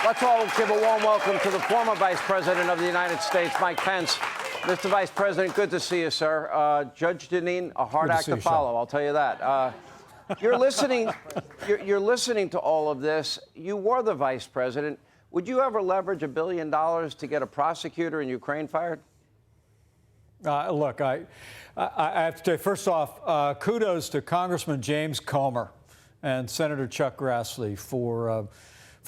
Let's all give a warm welcome to the former Vice President of the United States, Mike Pence. Mr. Vice President, good to see you, sir. Judge Deneen, a hard act to follow, I'll tell you that. You're listening to all of this. You were the Vice President. Would you ever leverage $1 billion to get a prosecutor in Ukraine fired? Look, I have to say, first off, kudos to Congressman James Comer and Senator Chuck Grassley for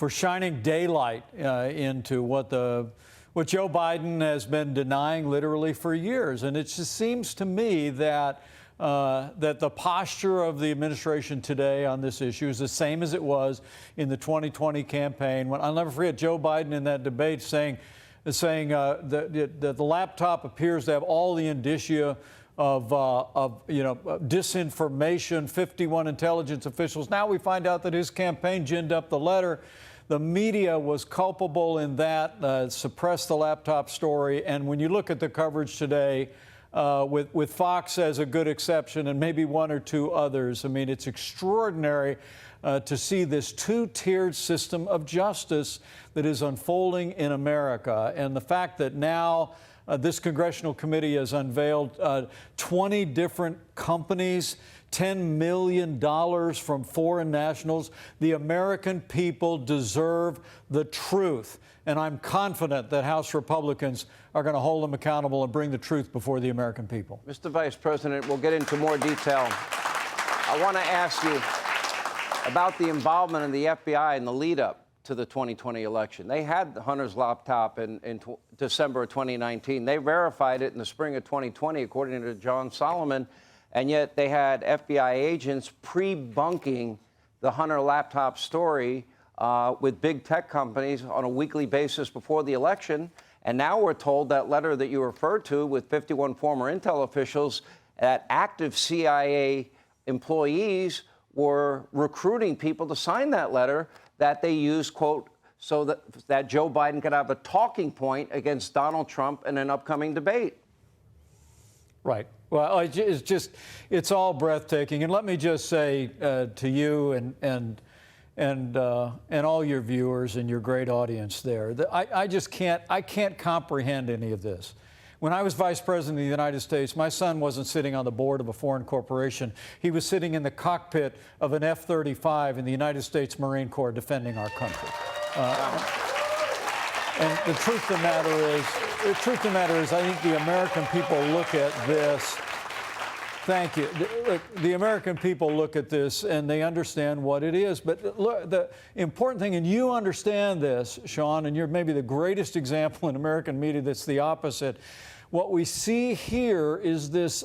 shining daylight into what Joe Biden has been denying literally for years. And it just seems to me that the posture of the administration today on this issue is the same as it was in the 2020 campaign. When I'll never forget Joe Biden in that debate saying that the laptop appears to have all the indicia of disinformation, 51 intelligence officials. Now we find out that his campaign ginned up the letter. The media was culpable in that, suppressed the laptop story. And when you look at the coverage today, with Fox as a good exception and maybe one or two others, I mean, it's extraordinary to see this two-tiered system of justice that is unfolding in America. And the fact that now this congressional committee has unveiled 20 different companies, $10 million from foreign nationals. The American people deserve the truth. And I'm confident that House Republicans are going to hold them accountable and bring the truth before the American people. Mr. Vice President, we'll get into more detail. I want to ask you about the involvement of the FBI in the lead-up to the 2020 election. They had Hunter's laptop in December of 2019. They verified it in the spring of 2020, according to John Solomon. And yet they had FBI agents pre-bunking the Hunter laptop story with big tech companies on a weekly basis before the election. And now we're told that letter that you referred to with 51 former intel officials, that active CIA employees were recruiting people to sign that letter that they used, quote, so that Joe Biden could have a talking point against Donald Trump in an upcoming debate. Right. Well, it's all breathtaking. And let me just say to you and all your viewers and your great audience there, that I can't comprehend any of this. When I was Vice President of the United States, my son wasn't sitting on the board of a foreign corporation. He was sitting in the cockpit of an F-35 in the United States Marine Corps defending our country. And the truth of the matter is, I think the American people look at this. Thank you. The American people look at this and they understand what it is. But look, the important thing, and you understand this, Sean, and you're maybe the greatest example in American media that's the opposite. What we see here is this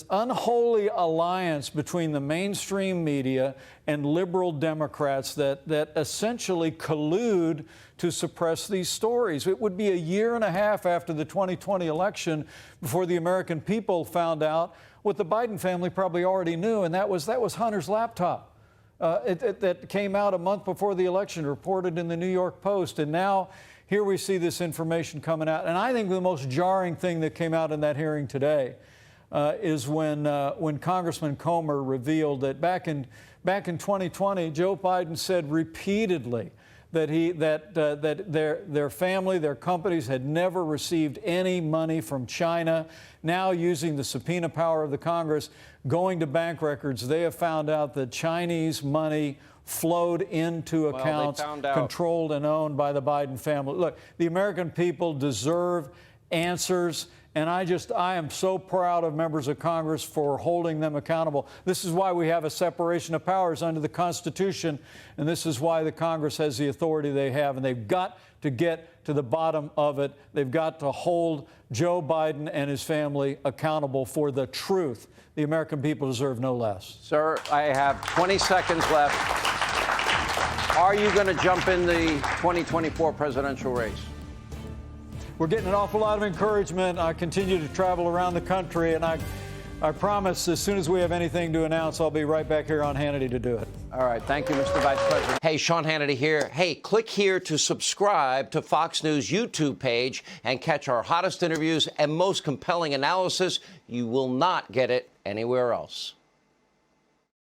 unholy alliance between the mainstream media and liberal Democrats that essentially collude to suppress these stories. It would be a year and a half after the 2020 election before the American people found out what the Biden family probably already knew, and that was Hunter's laptop. That came out a month before the election, reported in the New York Post, and now here we see this information coming out. And I think the most jarring thing that came out in that hearing today is when Congressman Comer revealed that back in 2020, Joe Biden said repeatedly that their family, their companies had never received any money from China. Now, using the subpoena power of the Congress, going to bank records, they have found out that Chinese money flowed into accounts controlled and owned by the Biden family. Look, the American people deserve answers, and I am so proud of members of Congress for holding them accountable. This is why we have a separation of powers under the Constitution, and this is why the Congress has the authority they have, and they've got to get to the bottom of it. They've got to hold Joe Biden and his family accountable for the truth. The American people deserve no less. Sir, I have 20 seconds left. Are you going to jump in the 2024 presidential race? We're getting an awful lot of encouragement. I continue to travel around the country, and I promise as soon as we have anything to announce, I'll be right back here on Hannity to do it. All right. Thank you, Mr. Vice President. Hey, Sean Hannity here. Hey, click here to subscribe to Fox News YouTube page and catch our hottest interviews and most compelling analysis. You will not get it anywhere else.